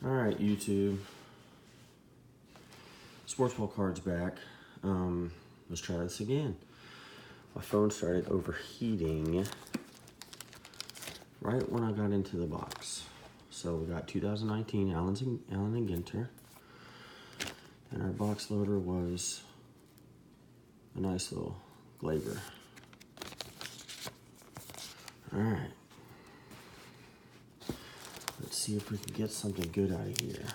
Alright, YouTube. Sports ball card's back. Let's try this again. My phone started overheating right when I got into the box. So we got 2019 Allen Ginter. And our box loader was a nice little Glaber. Alright. Let's see if we can get something good out of here.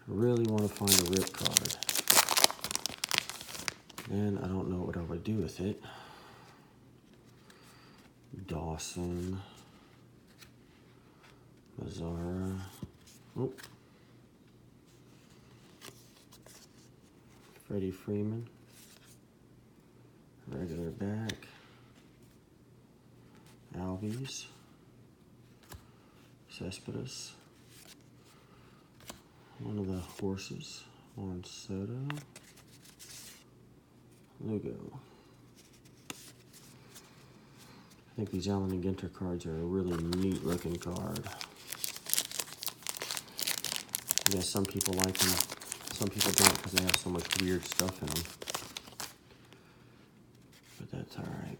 I really want to find a rip card. And I don't know what I would do with it. Dawson. Mazzara. Oh. Freddie Freeman. Regular back. Albies. Cespedes. One of the horses. Juan Soto. Lugo. I think these Allen Ginter cards are a really neat looking card. I guess some people like them, some people don't because they have so much weird stuff in them. But that's alright.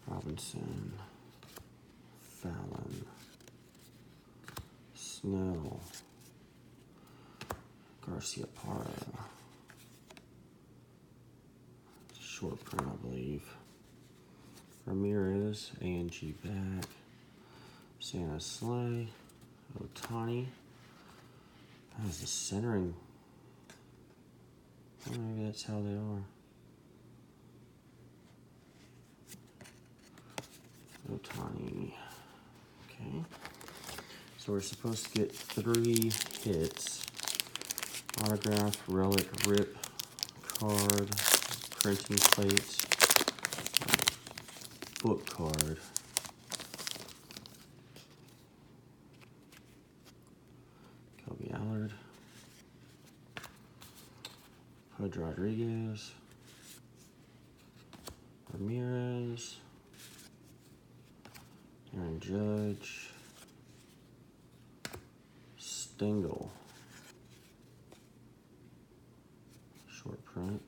Robinson. Fallon. Snell. Garcia Parra. Short print, I believe. Ramirez, A&G back. Santa Slay. Otani. How's the centering? Oh, maybe that's how they are. Otani. Okay. So we're supposed to get 3 hits. Autograph, relic, rip, card, printing plate, book card. Kobe Allard. Pudge Rodriguez. Ramirez. Aaron Judge. Stengel. Short print.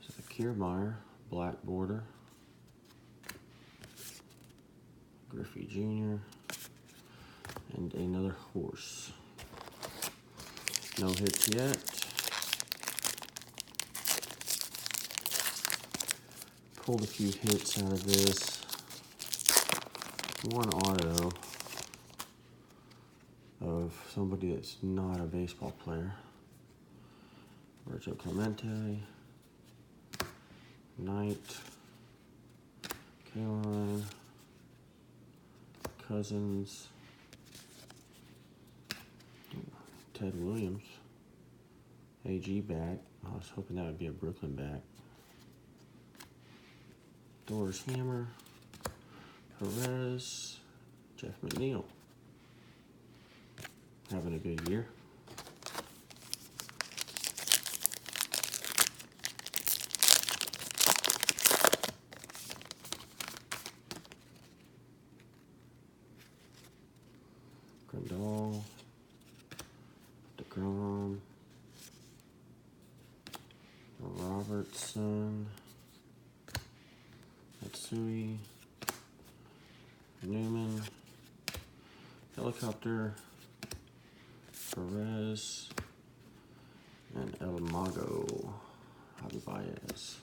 There's a Kiermaier, black border. Griffey Jr. And another horse. No hits yet. Pulled a few hits out of this. One auto of somebody that's not a baseball player. Virgil Clemente, Knight, Kaline, Cousins, Ted Williams, AG back. I was hoping that would be a Brooklyn back. Doris Hammer, Perez, Jeff McNeil. Having a good year. Grandal, DeGrom, Robertson, Matsui, Newman, Helicopter, Perez, and El Mago, Javi Baez.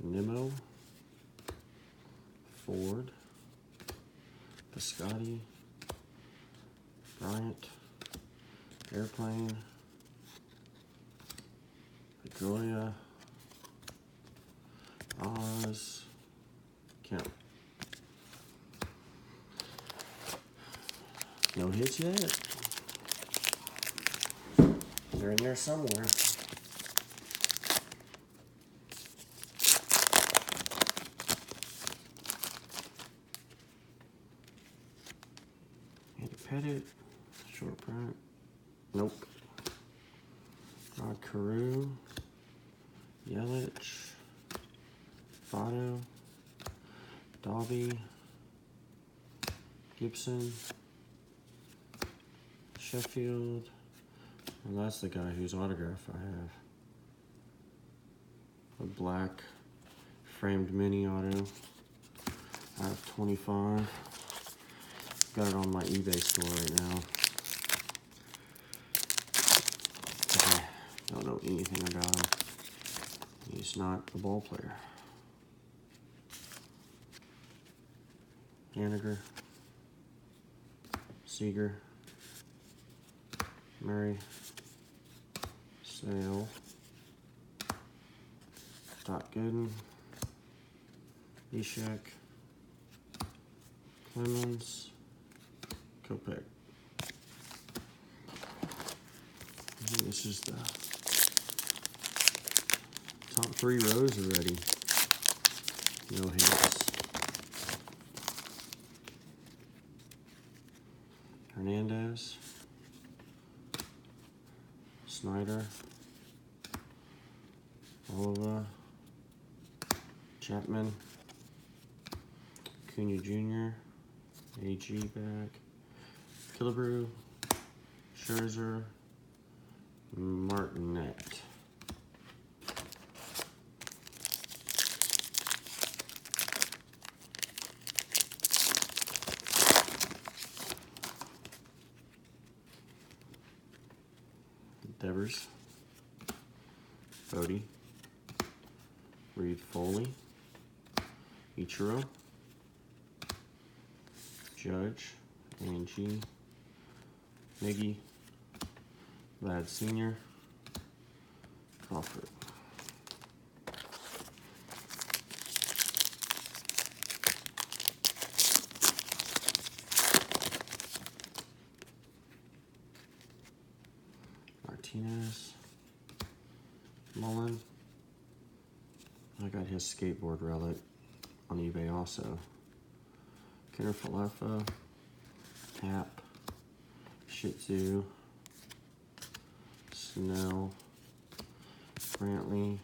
Nimmo, Ford, Piscotti, Bryant, Airplane, Pedroia, Oz, Kemp. No hits yet. They're in there somewhere. Pettit, short print. Nope. Rod Carew, Yelich, Votto, Dobby, Gibson, Sheffield, and that's the guy whose autograph I have. A black framed mini auto. I have 25. Got it on my eBay store right now. I don't know anything about him. He's not a ball player. Haniger, Seager, Murray, Sale, Scott Gooden, Ishak, Clemens, Kopech. This is the top 3 rows already. No hits. Hernandez, Snyder, Oliva, Chapman, Cunha Jr., AG back, Killebrew, Scherzer, Martinet. Devers, Bodie, Reed Foley, Ichiro, Judge, Angie, Miggy, Vlad Sr., Crawford. Martinez, Mullen. I got his skateboard relic on eBay also. Kenner Falefa, Hap, Shih Tzu, Snell, Brantley,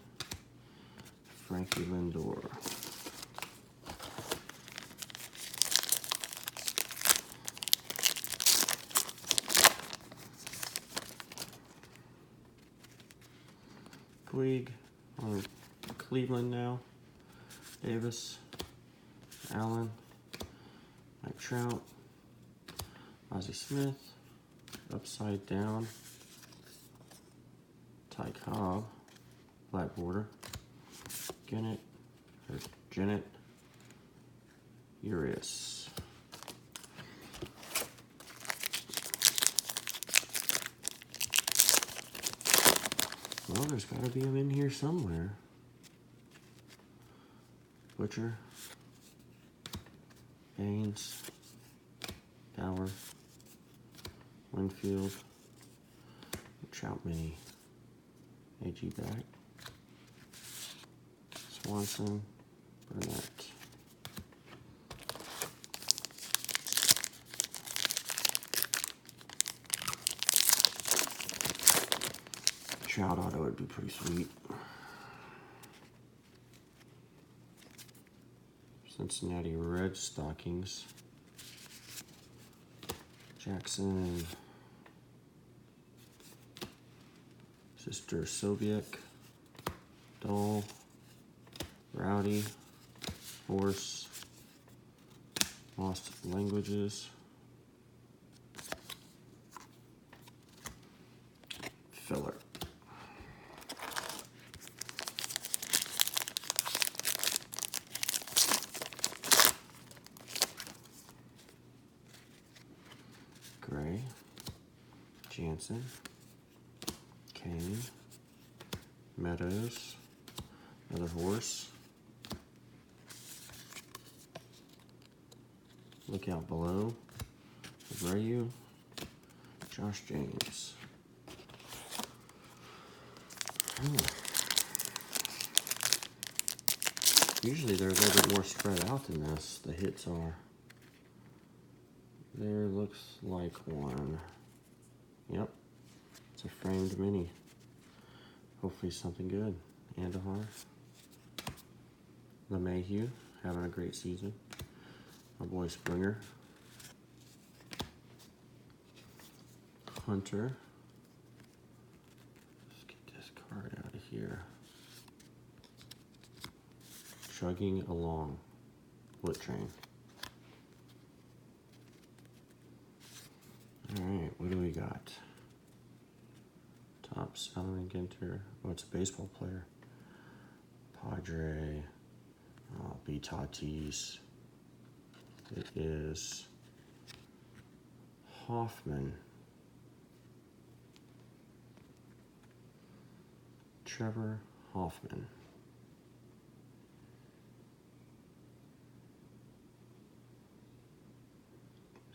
Frankie Lindor. Puig on Cleveland now. Davis, Allen, Mike Trout, Ozzie Smith, upside down, Ty Cobb, black border, Gennett, Urias. Well, there's got to be them in here somewhere. Butcher, Baines, Bauer, Winfield, Trout Mini, AG back, Swanson, Burnett. Trout auto would be pretty sweet. Cincinnati Red Stockings. Jackson. Sister Sobiek. Doll. Rowdy. Horse. Lost Languages. Filler. Gray, Jansen, Kane, Meadows, another horse. Look out below. Abreu, Josh James. Usually they're a little bit more spread out than this, the hits are. There looks like one. Yep, it's a framed mini. Hopefully something good. And a horse. LeMahieu having a great season. My boy Springer. Hunter. Let's get this card out of here. Chugging along. Bullet train. Alright, what do we got? Topps, Allen Ginter. Oh, it's a baseball player. Padre. Oh, B. Tatis. It is Hoffman. Trevor Hoffman.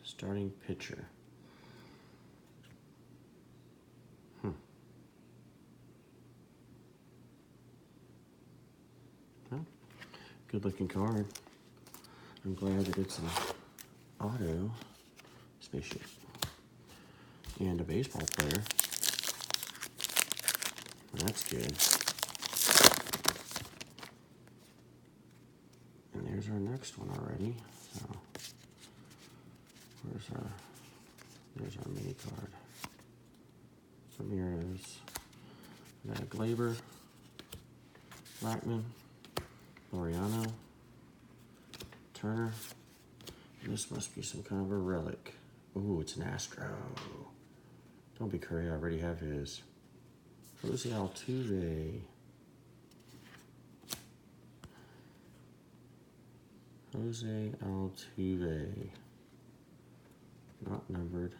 Starting pitcher. Well, good looking card. I'm glad that it's an auto spaceship and a baseball player. That's good. And there's our next one already. So there's our mini card. Ramirez. We got Glaber, Blackman, Laureano, Turner. This must be some kind of a relic. Ooh, it's an Astro. Don't be Curry, I already have his. Jose Altuve. Jose Altuve. Not numbered.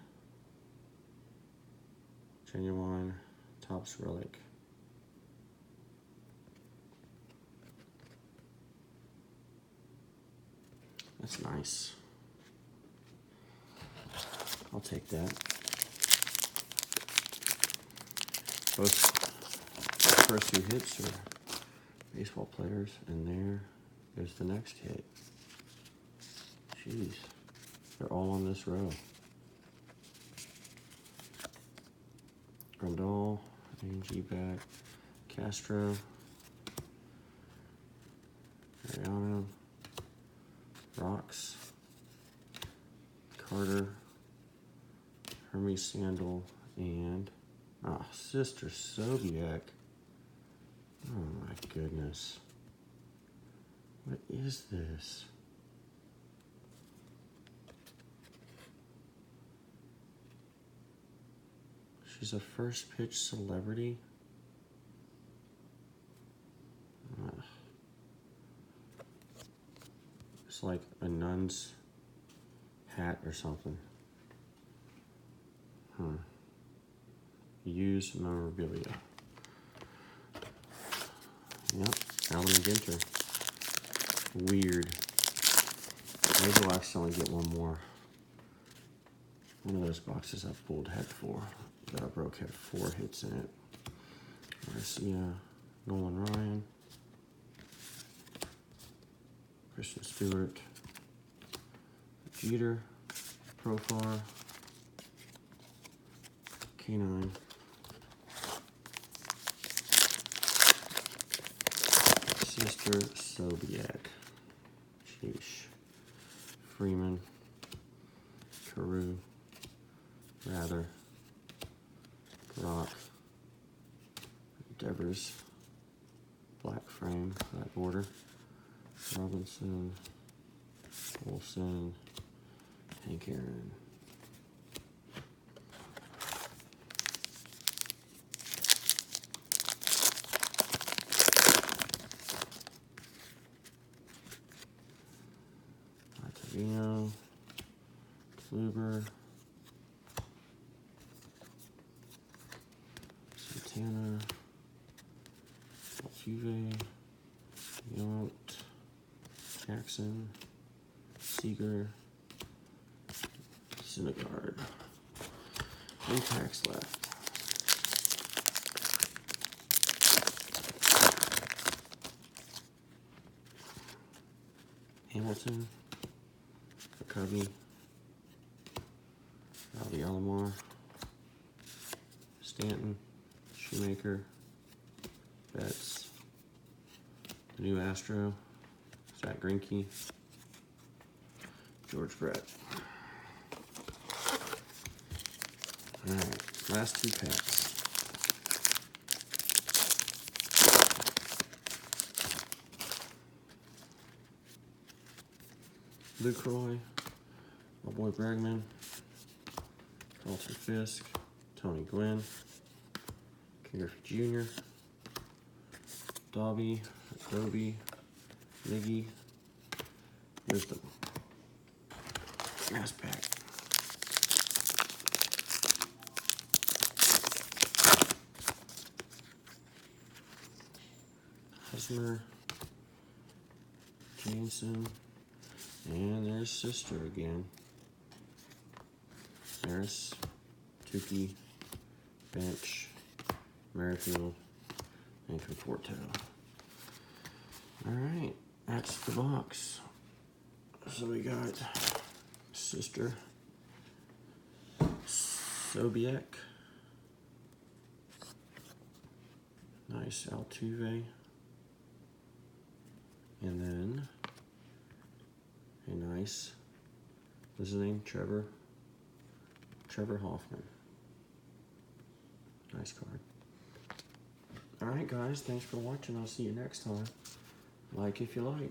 Genuine Topps relic. That's nice. I'll take that. Both the first two hits are baseball players, and there's the next hit. Jeez, they're all on this row. Grandal, A.G. back, Castro, Mariano, Rocks, Carter, Hermes Sandal, and Sister Sobiek. Oh my goodness. What is this? She's a first pitch celebrity. It's like a nun's hat or something. Used memorabilia. Yep, Allen Ginter. Weird. Maybe we'll accidentally get one more. One of those boxes I pulled had that I broke had 4 hits in it. Garcia, Nolan Ryan, Christian Stewart, Jeter, Profar, K9, Sister Sobiek, sheesh, Freeman, Carew, Rather, Rock, Devers, black frame, black border, Robinson, Olsen, Hank Aaron. Ottavino, Kluber, Santana, Altuve, Yount, Jackson, Seager, Syndergaard. 3 packs left. Hamilton, Cubby, Robbie Alomar, Stanton, Shoemaker, Betts, the new Astro, Zach Greinke, George Brett. Alright, last 2 packs. Luke Roy, my boy Bregman, Carlton Fisk, Tony Gwynn, King Griffey Jr., Dobby, Kobe, Miggy. Here's the last pack. Husmer, Jameson, and there's Sister again. Harris, Tukey, Bench, Merrifield, and Conforto. Alright, that's the box. So we got Sister, Sobiek, nice Altuve, and then a nice, what's his name? Trevor Hoffman. Nice card. Alright guys, thanks for watching. I'll see you next time. Like if you like.